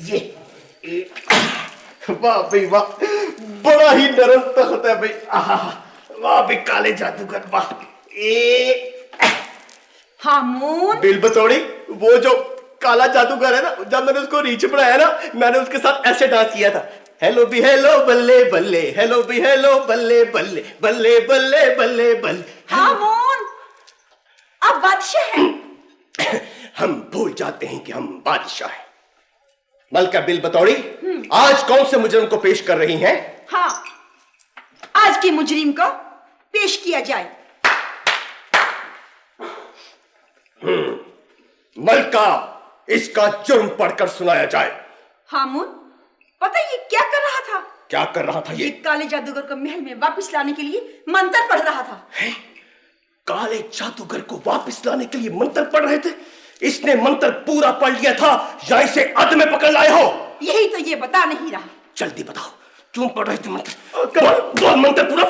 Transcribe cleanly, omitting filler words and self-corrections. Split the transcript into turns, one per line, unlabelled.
ये वाह भाई वाह, बड़ा ही नरम तख्त है भाई। वाह भाई काले जादूगर वाह।
हामून
बिल बतौड़ी, वो जो काला जादूगर है ना, जब मैंने उसको रीच बनाया ना, मैंने उसके साथ ऐसे डांस किया था। हेलो भी हेलो बल्ले बल्ले, हेलो भी हेलो बल्ले बल्ले, बल्ले बल्ले बल्ले बल्ले।
हामून आप बादशाह हैं।
हम भूल जाते हैं कि हम बादशाह हैं। मलका बिल बतौड़ी, आज कौन से मुजरिम को पेश कर रही हैं?
हाँ, आज के मुजरिम को पेश किया जाए।
मलका, इसका जुर्म पढ़कर सुनाया जाए।
हामून, पता ये क्या कर रहा था?
क्या कर रहा था
ये काले जादूगर को महल में वापस लाने के लिए मंत्र पढ़ रहा था।
है? काले जादूगर को वापस लाने के लिए मंत्र पढ़ रहे थे? इसने मंत्र पूरा पढ़ लिया था या इसे अध में पकड़ लाए हो?
यही तो ये बता नहीं रहा।
जल्दी बताओ, क्यों पढ़ रहे थे मंत्र? बोल मंत्र पूरा